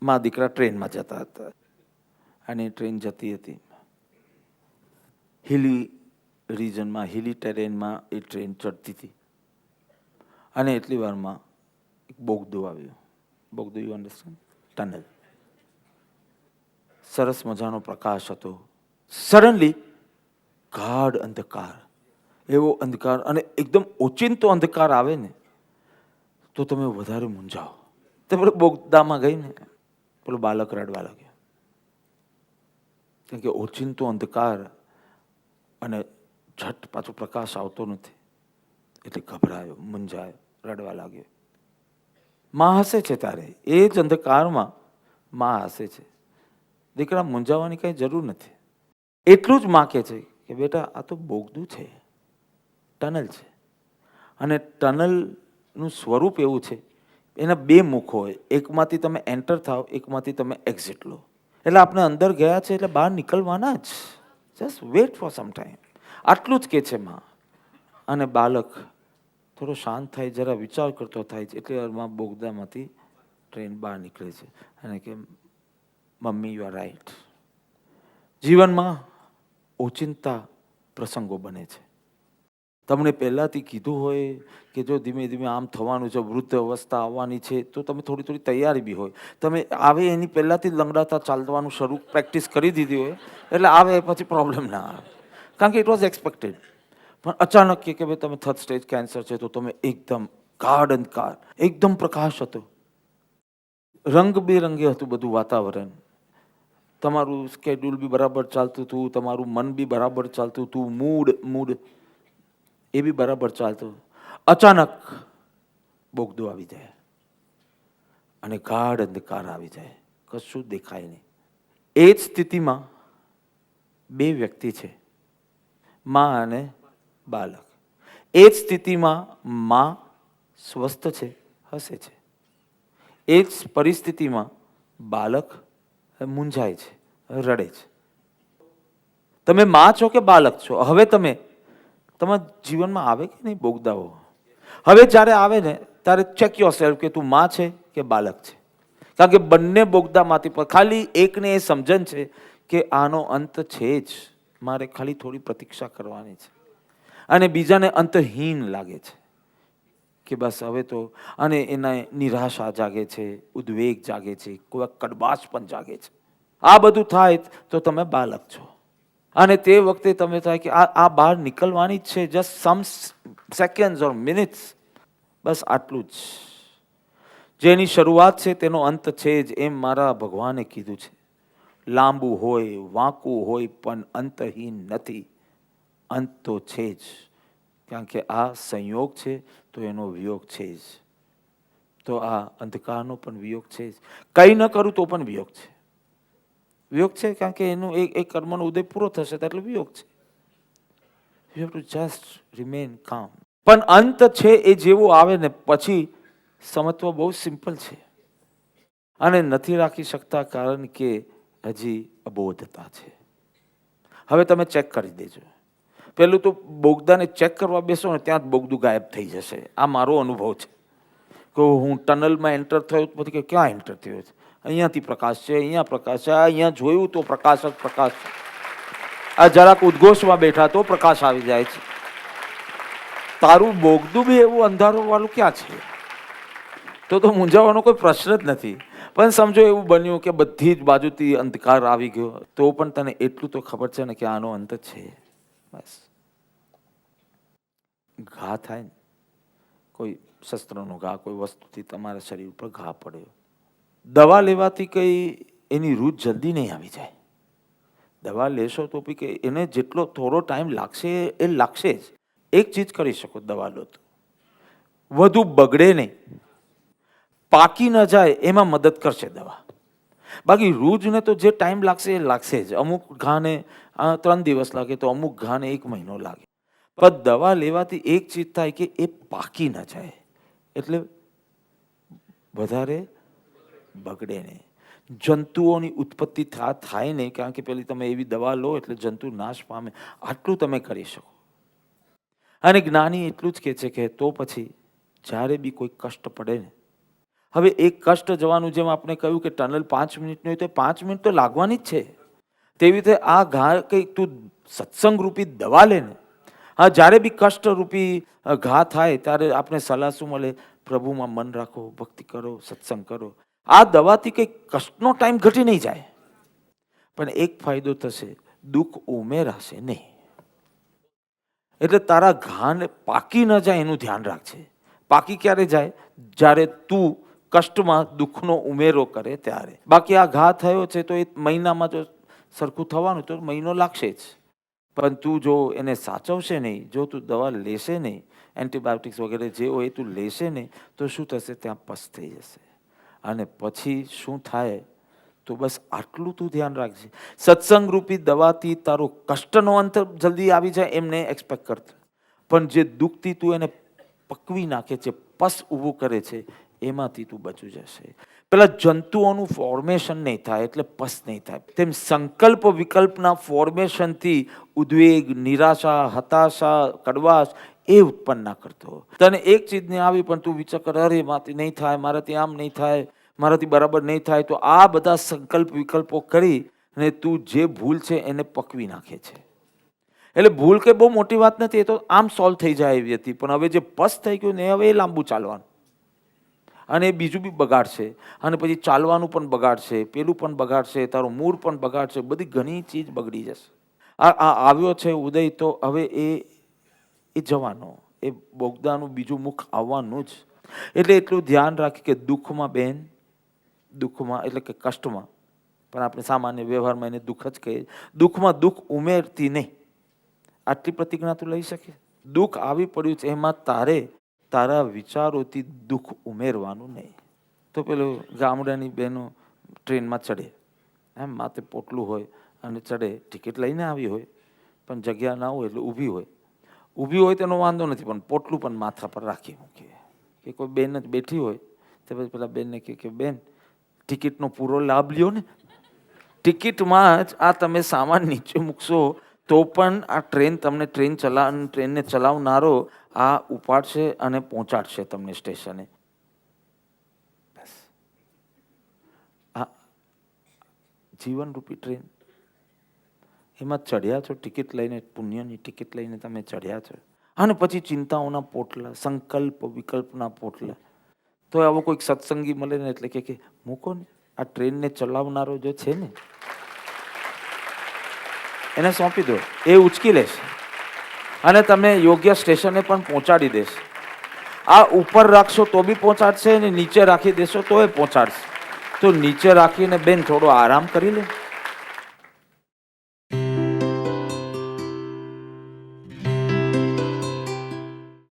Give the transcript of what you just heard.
મા દીકરા ટ્રેનમાં જતા હતા અને ટ્રેન જતી હતી. હિલી રિજનમાં, હિલી ટેરેનમાં એ ટ્રેન ચડતી હતી અને એટલી વારમાં એક બોગદું આવ્યું. બોગદું, યુ અન્ડરસ્ટેન્ડ? ટનલ. સરસ મજાનો પ્રકાશ હતો. સડનલી ગાઢ અંધકાર, એવો અંધકાર, અને એકદમ ઓચિંતો અંધકાર આવે ને તો તમે વધારે મૂંઝાઓ. તો પેલો બોગદામાં ગઈ ને પેલો બાળક રડવા લાગ્યો, કેમ કે ઓચિંતો અંધકાર અને ઝટ પાછો પ્રકાશ આવતો નથી એટલે ગભરાયો, મૂંઝાયો, રડવા લાગ્યો. માં હસે છે તારે, એ જ અંધકારમાં માં હસે છે. દીકરા, મૂંઝાવાની કઈ જરૂર નથી. એટલું જ માં કહે છે કે બેટા આ તો બોગદું છે, ટનલ છે, અને ટનલનું સ્વરૂપ એવું છે, એના બે મુખ હોય, એકમાંથી તમે એન્ટર થાવ, એકમાંથી તમે એક્ઝિટ લો. એટલે આપણે અંદર ગયા છે એટલે બહાર નીકળવાના જ. Just wait for some time. આટલું જ કહે છે માં. અને બાળક થોડો શાંત થાય, જરા વિચાર કરતો થાય છે. એટલે માં બોગદામાંથી ટ્રેન બહાર નીકળે છે અને કે મમ્મી યુ આર રાઈટ. જીવનમાં ઓચિંતા પ્રસંગો બને છે. તમને પહેલાંથી કીધું હોય કે જો ધીમે ધીમે આમ થવાનું છે, વૃદ્ધ અવસ્થા આવવાની છે, તો તમે થોડી થોડી તૈયારી બી હોય. તમે આવે એની પહેલાંથી લંગડાતા ચાલવાનું શરૂ પ્રેક્ટિસ કરી દીધી હોય એટલે આવે પછી પ્રોબ્લેમ ના આવે, કારણ કે ઇટ વોઝ એક્સપેક્ટેડ. પણ અચાનક કે ભાઈ તમે થર્ડ સ્ટેજ કેન્સર છે, તો તમે એકદમ ગાઢ અંધકાર, એકદમ પ્રકાશ હતો, રંગબેરંગી હતું બધું વાતાવરણ. તમારું સ્કેડ્યુલ બી બરાબર ચાલતું હતું, તમારું મન બી બરાબર ચાલતું હતું, મૂડ એ બી બરાબર ચાલતું. અચાનક બોગદું આવી જાય અને ગાઢ અંધકાર આવી જાય, કશું દેખાય નહીં. એ જ સ્થિતિમાં બે વ્યક્તિ છે, માં અને બાળક. એ જ સ્થિતિમાં માં સ્વસ્થ છે, હસે છે. એ જ પરિસ્થિતિમાં બાળક મૂંઝાય છે, રડે છે. તમે માં છો કે બાળક છો? હવે તમારા જીવનમાં આવે કે નહીં બોગદાઓ? હવે જ્યારે આવે ને ત્યારે ચેક યોર સેલ્ફ કે તું માં છે કે બાળક છે. કારણ કે બંને બોગદામાંથી ખાલી એકને એ સમજણ છે કે આનો અંત છે જ, મારે ખાલી થોડી પ્રતીક્ષા કરવાની છે. અને બીજાને અંતહીન લાગે છે કે બસ હવે તો, અને એના નિરાશા જાગે છે, ઉદ્વેગ જાગે છે, કોઈ કડબાશ પણ જાગે છે. આ બધું થાય તો તમે બાળક છો. અને તે વખતે તમે થાય કે આ બહાર નીકળવાની જ છે, જસ્ટ સમ સેકન્ડ્સ ઓર મિનિટ્સ, બસ આટલું જ. જેની શરૂઆત છે તેનો અંત છે જ, એમ મારા ભગવાને કીધું છે. લાંબુ હોય, વાંકું હોય, પણ અંતહીન નથી. અંત તો છે જ, કારણ કે આ સંયોગ છે તો એનો વિયોગ છે જ. તો આ અંધકારનો પણ વિયોગ છે જ. કંઈ ન કરું તો પણ વિયોગ છે. વિયોગ છે કારણ કે એનું એક કર્મનો ઉદય પૂરો થશે એટલે વિયોગ છે. You have to just remain કામ. પણ અંત છે એ જેવું આવે ને પછી સમજવું બહુ સિમ્પલ છે, અને નથી રાખી શકતા કારણ કે હજી અબોધતા છે. હવે તમે ચેક કરી દેજો. પેલું તો બોગદાને ચેક કરવા બેસો ને ત્યાં જ બોગદું ગાયબ થઈ જશે. આ મારો અનુભવ છે કે હું ટનલમાં એન્ટર થયો પછી કે ક્યાં એન્ટર થયો છે, અહીંયાથી પ્રકાશ છે, અહીંયા પ્રકાશ છે, અહીંયા જોયું તો પ્રકાશ જ પ્રકાશ છે. આ જરાક ઉદ્ઘોષમાં બેઠા તો પ્રકાશ આવી જાય છે. તારું બોગદું બી એવું અંધારું વાળું ક્યાં છે? તો મૂંઝાવાનો કોઈ પ્રશ્ન જ નથી. પણ સમજો એવું બન્યું કે બધી જ બાજુથી અંધકાર આવી ગયો, તો પણ તને એટલું તો ખબર છે ને કે આનો અંત છે. બસ ઘા થાય ને, કોઈ શસ્ત્રનો ઘા, કોઈ વસ્તુથી તમારા શરીર ઉપર ઘા પડ્યો, દવા લેવાથી કઈ એની રૂટ જલ્દી નહીં આવી જાય. દવા લેશો તો બી કે એને જેટલો થોડો ટાઈમ લાગશે એ લાગશે જ. એક ચીજ કરી શકો દવા લો તો, વધુ બગડે નહીં, પાકી ન જાય એમાં મદદ કરશે દવા. બાકી રૂજને તો જે ટાઈમ લાગશે એ લાગશે જ. અમુક ઘાને 3 દિવસ લાગે તો અમુક ઘાને 1 મહિનો લાગે. પણ દવા લેવાથી એક ચીજ થાય કે એ પાકી ન જાય, એટલે વધારે બગડે નહીં. જંતુઓની ઉત્પત્તિ થાય નહીં, કારણ કે પેલી તમે એવી દવા લો એટલે જંતુ નાશ પામે. આટલું તમે કરી શકો. અને જ્ઞાની એટલું જ કહે છે કે તો પછી જ્યારે બી કોઈ કષ્ટ પડે ને, હવે એક કષ્ટ જવાનું, જેમ આપણે કહ્યું કે ટનલ 5 મિનિટની હોય તો 5 મિનિટ તો લાગવાની જ છે. તેવી રીતે આ ઘા કંઈક તું સત્સંગ રૂપી દવા લે ને. હા, જ્યારે બી કષ્ટ રૂપી ઘા થાય ત્યારે આપણે સલાહ શું મળે? પ્રભુમાં મન રાખો, ભક્તિ કરો, સત્સંગ કરો. આ દવાથી કંઈક કષ્ટનો ટાઈમ ઘટી નહીં જાય, પણ એક ફાયદો થશે, દુઃખ ઉમેરાશે નહીં. એટલે તારા ઘાને પાકી ન જાય એનું ધ્યાન રાખજે. પાકી ક્યારે જાય? જ્યારે તું કષ્ટમાં દુઃખનો ઉમેરો કરે ત્યારે. બાકી આ ઘા થયો છે તો એ મહિનામાં જો સરખું થવાનું તો મહિનો લાગશે જ, પણ તું જો એને સાચવશે નહીં, જો તું દવા લેશે નહીં, એન્ટીબાયોટિક્સ વગેરે જે હોય તું લેશે નહીં, તો શું થશે? ત્યાં પસ થઈ જશે. અને પછી શું થાય? તો બસ આટલું તું ધ્યાન રાખજે. સત્સંગ રૂપી દવાથી તારો કષ્ટનો અંત જલ્દી આવી જાય એમને એક્સપેક્ટ કરતો, પણ જે દુઃખથી તું એને પકવી નાખે છે, પસ ઊભું કરે છે, એમાંથી તું બચી જશે. પેલા જંતુઓનું ફોર્મેશન નહીં થાય એટલે પસ નહીં થાય. તેમ સંકલ્પ વિકલ્પના ફોર્મેશનથી ઉદ્વેગ, નિરાશા, હતાશા, કડવાશ એ ઉત્પન્ન ના કરતો. તને એક ચીજને આવી પણ તું વિચાર કર, અરે મારાથી નહીં થાય, મારાથી આમ નહીં થાય, મારાથી બરાબર નહીં થાય, તો આ બધા સંકલ્પ વિકલ્પો કરી અને તું જે ભૂલ છે એને પકવી નાખે છે. એટલે ભૂલ કે બહુ મોટી વાત નથી, એ તો આમ સોલ્વ થઈ જાય એવી હતી, પણ હવે જે પસ થઈ ગયું ને હવે એ લાંબુ ચાલવાનું, અને એ બીજું બી બગાડશે, અને પછી ચાલવાનું પણ બગાડશે, પેલું પણ બગાડશે, તારું મૂડ પણ બગાડશે, બધી ઘણી ચીજ બગડી જશે. આ આવ્યો છે ઉદય, તો હવે એ જવાનો, એ બોગદાનું બીજું મુખ આવવાનું જ. એટલે એટલું ધ્યાન રાખી કે દુઃખમાં બેન, દુઃખમાં એટલે કે કષ્ટમાં, પણ આપણે સામાન્ય વ્યવહારમાં એને દુઃખ જ કહીએ, દુઃખમાં દુઃખ ઉમેરતી નહીં. આટલી પ્રતિજ્ઞા તું લઈ શકે? દુઃખ આવી પડ્યું છે એમાં તારે તારા વિચારોથી દુઃખ ઉમેરવાનું નહીં. તો પેલું ગામડાની બહેનો ટ્રેનમાં ચડે, એમ માથે પોટલું હોય અને ચડે, ટિકિટ લઈને આવી હોય પણ જગ્યા ના હોય એટલે ઊભી હોય. ઊભી હોય તેનો વાંધો નથી, પણ પોટલું પણ માથા પર રાખી મૂકે. કે કોઈ બેન જ બેઠી હોય તો પછી પેલા બેનને કે બેન ટિકિટનો પૂરો લાભ લ્યો ને. ટિકિટમાં જ આ તમે સામાન નીચે મૂકશો તો પણ આ ટ્રેન તમને ટ્રેનને ચલાવનારો આ ઉપાડશે અને પહોંચાડશે તમને સ્ટેશને. બસ આ જીવનરૂપી ટ્રેન, એમાં ચડ્યા છો ટિકિટ લઈને, પુણ્યની ટિકિટ લઈને તમે ચડ્યા છો, અને પછી ચિંતાઓના પોટલા, સંકલ્પ વિકલ્પના પોટલા. તો આવો કોઈક સત્સંગી મળે ને એટલે કે મૂકો ને, આ ટ્રેનને ચલાવનારો જો છે ને એને સોંપી દો, એ ઉચકી લેશે અને તમને યોગ્ય સ્ટેશને પણ પહોંચાડી દેશે. આ ઉપર રાખશો તો બી પહોંચાડશે, ને નીચે રાખી દેશો તો એ પહોંચાડશે. તો નીચે રાખીને બેન થોડો આરામ કરી લે.